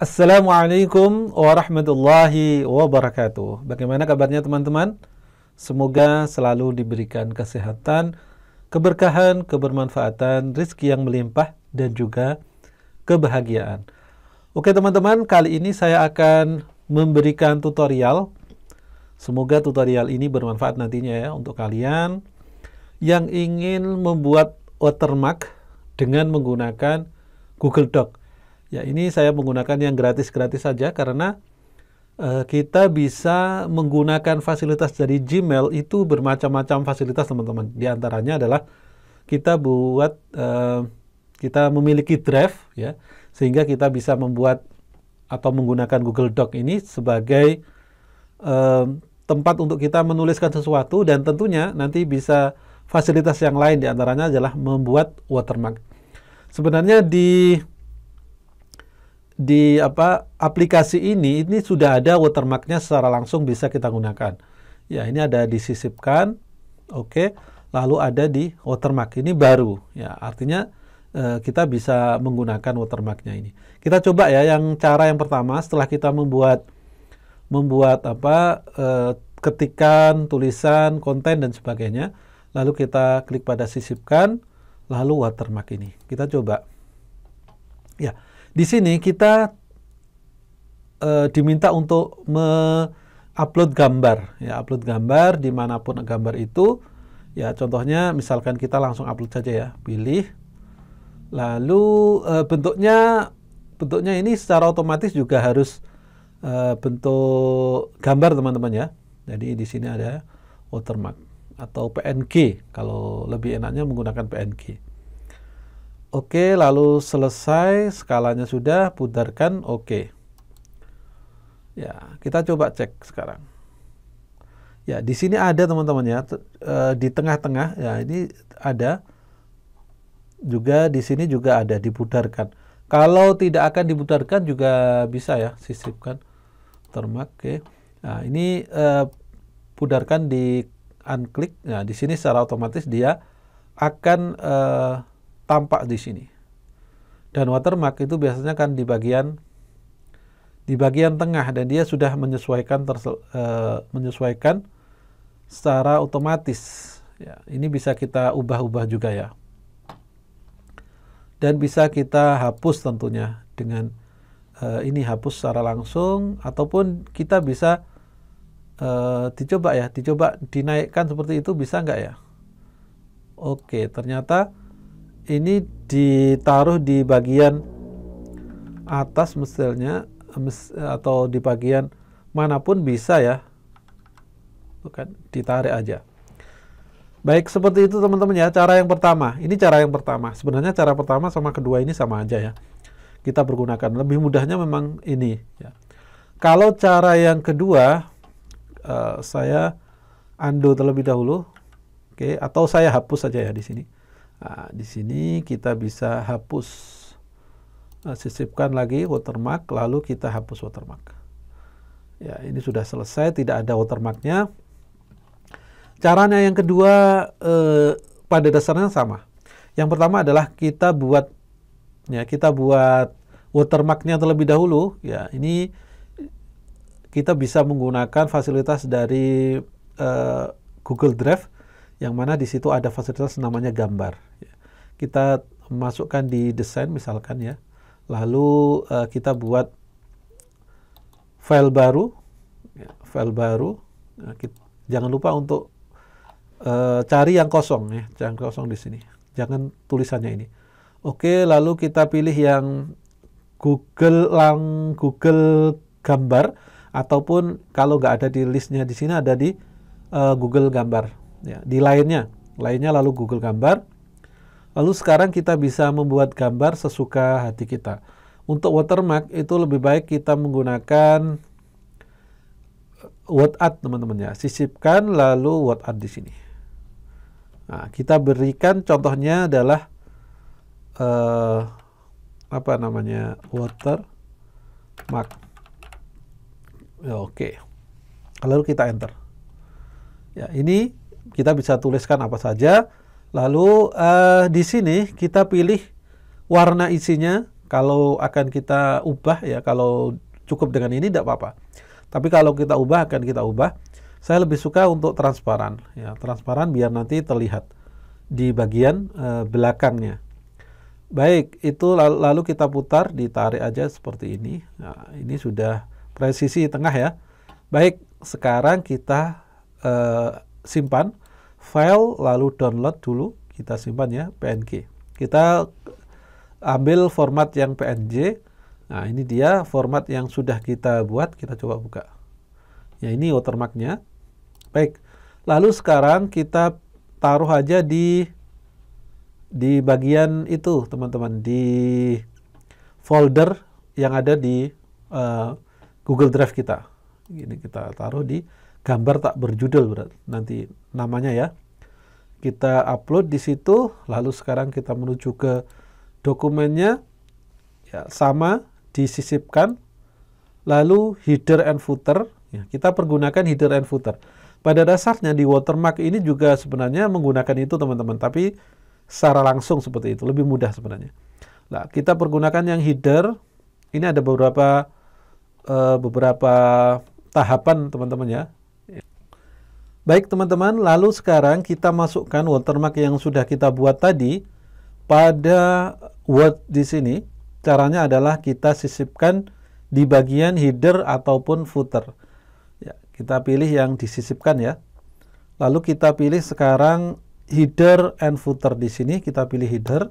Assalamualaikum warahmatullahi wabarakatuh. Bagaimana kabarnya teman-teman? Semoga selalu diberikan kesehatan, keberkahan, kebermanfaatan, rezeki yang melimpah, dan juga kebahagiaan. Oke teman-teman, kali ini saya akan memberikan tutorial. Semoga tutorial ini bermanfaat nantinya ya untuk kalian yang ingin membuat watermark dengan menggunakan Google Doc. Ya, ini saya menggunakan yang gratis-gratis saja karena kita bisa menggunakan fasilitas dari Gmail itu bermacam-macam fasilitas teman-teman. Di antaranya adalah kita kita memiliki drive ya, sehingga kita bisa membuat atau menggunakan Google Doc ini sebagai tempat untuk kita menuliskan sesuatu, dan tentunya nanti bisa fasilitas yang lain, di antaranya adalah membuat watermark. Sebenarnya di aplikasi ini sudah ada watermarknya secara langsung, bisa kita gunakan. Ya, ini ada disisipkan, oke. Lalu ada di watermark, ini baru. Ya, artinya kita bisa menggunakan watermarknya ini. Kita coba ya, cara yang pertama setelah kita membuat ketikan, tulisan, konten dan sebagainya. Lalu kita klik pada sisipkan, lalu watermark ini. Kita coba. Ya. Di sini kita diminta untuk upload gambar, ya, upload gambar dimanapun gambar itu, ya. Contohnya, misalkan kita langsung upload saja ya, pilih, lalu bentuknya ini secara otomatis juga harus bentuk gambar teman-teman ya. Jadi di sini ada watermark atau PNG, kalau lebih enaknya menggunakan PNG. Oke, lalu selesai, skalanya sudah, putarkan, oke. Ya, kita coba cek sekarang. Ya, di sini ada teman-teman ya, di tengah-tengah, ya ini ada. Juga di sini juga ada, diputarkan. Kalau tidak akan diputarkan juga bisa ya, sisipkan, watermark, oke. Nah, ini putarkan di unklik. Nah, di sini secara otomatis dia akan tampak di sini. Dan watermark itu biasanya kan di bagian tengah, dan dia sudah menyesuaikan secara otomatis. Ya, ini bisa kita ubah-ubah juga ya. Dan bisa kita hapus tentunya dengan ini, hapus secara langsung, ataupun kita bisa dicoba dinaikkan seperti itu, bisa nggak ya? Oke, ternyata ini ditaruh di bagian atas mestinya, atau di bagian manapun bisa ya. Bukan, ditarik aja. Baik, seperti itu teman-teman ya, cara yang pertama. Ini cara yang pertama. Sebenarnya cara pertama sama kedua ini sama aja ya. Kita pergunakan. Lebih mudahnya memang ini ya. Kalau cara yang kedua, saya undo terlebih dahulu. Oke, atau saya hapus saja ya di sini. Nah, di sini kita bisa hapus, sisipkan lagi watermark, lalu kita hapus watermark. Ya, ini sudah selesai, tidak ada watermarknya. Caranya yang kedua pada dasarnya sama. Yang pertama adalah kita buat watermarknya terlebih dahulu. Ya, ini kita bisa menggunakan fasilitas dari Google Drive, yang mana di situ ada fasilitas namanya gambar. Kita masukkan di desain misalkan ya, lalu kita buat file baru, Nah, jangan lupa untuk cari yang kosong ya, jangan kosong di sini, jangan tulisannya ini. Oke, lalu kita pilih yang Google gambar, ataupun kalau nggak ada di listnya di sini, ada di Google gambar. Ya, di lainnya lalu Google gambar. Lalu sekarang kita bisa membuat gambar sesuka hati kita. Untuk watermark itu lebih baik kita menggunakan WordArt teman-teman ya. Sisipkan lalu WordArt di sini. Nah, kita berikan contohnya adalah watermark. Ya, oke. Lalu kita enter. Ya, ini kita bisa tuliskan apa saja. Lalu di sini kita pilih warna isinya, Kalau akan kita ubah ya, kalau cukup dengan ini tidak apa-apa. Tapi kalau kita ubah, akan kita ubah. Saya lebih suka untuk transparan, ya, transparan biar nanti terlihat di bagian belakangnya. Baik, itu lalu kita putar, ditarik aja seperti ini. Nah, ini sudah presisi tengah ya. Baik, sekarang kita simpan file, lalu download dulu. Kita simpan ya, PNG. Kita ambil format yang PNG. Nah, ini dia format yang sudah kita buat. Kita coba buka. Ya, ini watermarknya. Baik, lalu sekarang kita taruh aja di bagian itu, teman-teman, di folder yang ada di Google Drive kita. Ini kita taruh di gambar tak berjudul nanti namanya ya. Kita upload di situ, lalu sekarang kita menuju ke dokumennya, ya, sama disisipkan, lalu header and footer, ya, kita pergunakan header and footer. Pada dasarnya di watermark ini juga sebenarnya menggunakan itu, teman-teman, tapi secara langsung seperti itu, lebih mudah sebenarnya. Nah, kita pergunakan yang header, ini ada beberapa tahapan, teman-teman ya. Baik, teman-teman, lalu sekarang kita masukkan watermark yang sudah kita buat tadi pada Word di sini. Caranya adalah kita sisipkan di bagian header ataupun footer. Ya, kita pilih yang disisipkan ya. Lalu kita pilih sekarang header and footer di sini. Kita pilih header.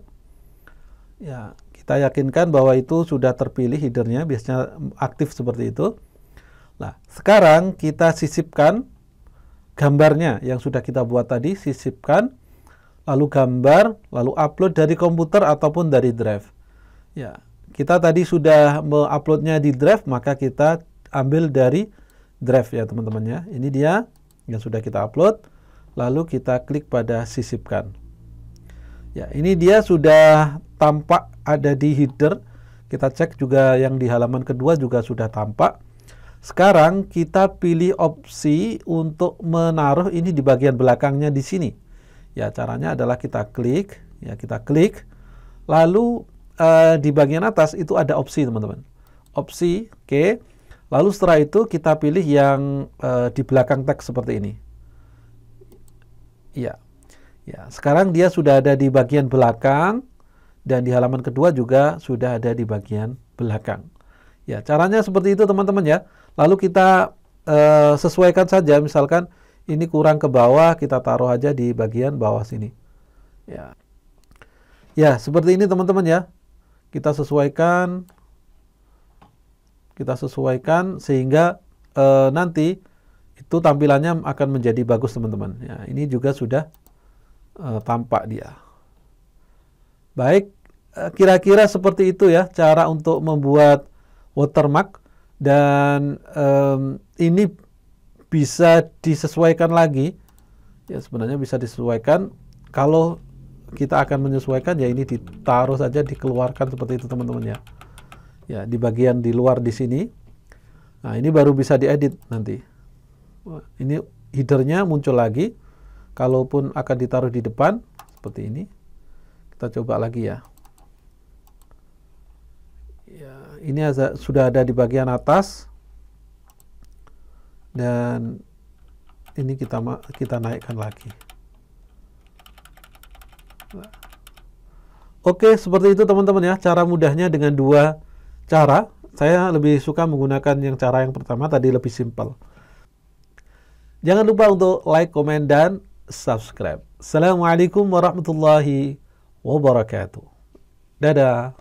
Ya, kita yakinkan bahwa itu sudah terpilih headernya, biasanya aktif seperti itu. Nah, sekarang kita sisipkan gambarnya yang sudah kita buat tadi, sisipkan, lalu gambar, lalu upload dari komputer ataupun dari drive. Ya, kita tadi sudah menguploadnya di drive, maka kita ambil dari drive ya, teman-teman ya. Ini dia yang sudah kita upload, lalu kita klik pada sisipkan. Ya, ini dia sudah tampak ada di header. Kita cek juga yang di halaman kedua juga sudah tampak. Sekarang kita pilih opsi untuk menaruh ini di bagian belakangnya di sini. Ya, caranya adalah kita klik, ya, kita klik, lalu di bagian atas itu ada opsi, teman-teman. Opsi, oke. Lalu setelah itu kita pilih yang di belakang teks seperti ini. Ya, ya. Sekarang dia sudah ada di bagian belakang dan di halaman kedua juga sudah ada di bagian belakang. Ya, caranya seperti itu, teman-teman ya. Lalu kita sesuaikan saja, misalkan ini kurang ke bawah, kita taruh aja di bagian bawah sini. Ya, ya, seperti ini, teman-teman ya. Kita sesuaikan sehingga nanti itu tampilannya akan menjadi bagus, teman-teman. Ya, ini juga sudah tampak dia. Baik, kira-kira seperti itu ya cara untuk membuat watermark, dan ini bisa disesuaikan lagi. Ya, sebenarnya bisa disesuaikan. Kalau kita akan menyesuaikan, ya ini ditaruh saja, dikeluarkan seperti itu, teman-teman ya. Ya, di bagian di luar di sini. Nah, ini baru bisa diedit nanti. Ini headernya muncul lagi. Kalaupun akan ditaruh di depan seperti ini. Kita coba lagi ya. Ya, ini sudah ada di bagian atas. Dan ini kita naikkan lagi. Oke, seperti itu, teman-teman ya. Cara mudahnya dengan dua cara. Saya lebih suka menggunakan yang cara yang pertama tadi, lebih simpel. Jangan lupa untuk like, komen, dan subscribe. Assalamualaikum warahmatullahi wabarakatuh. Dadah.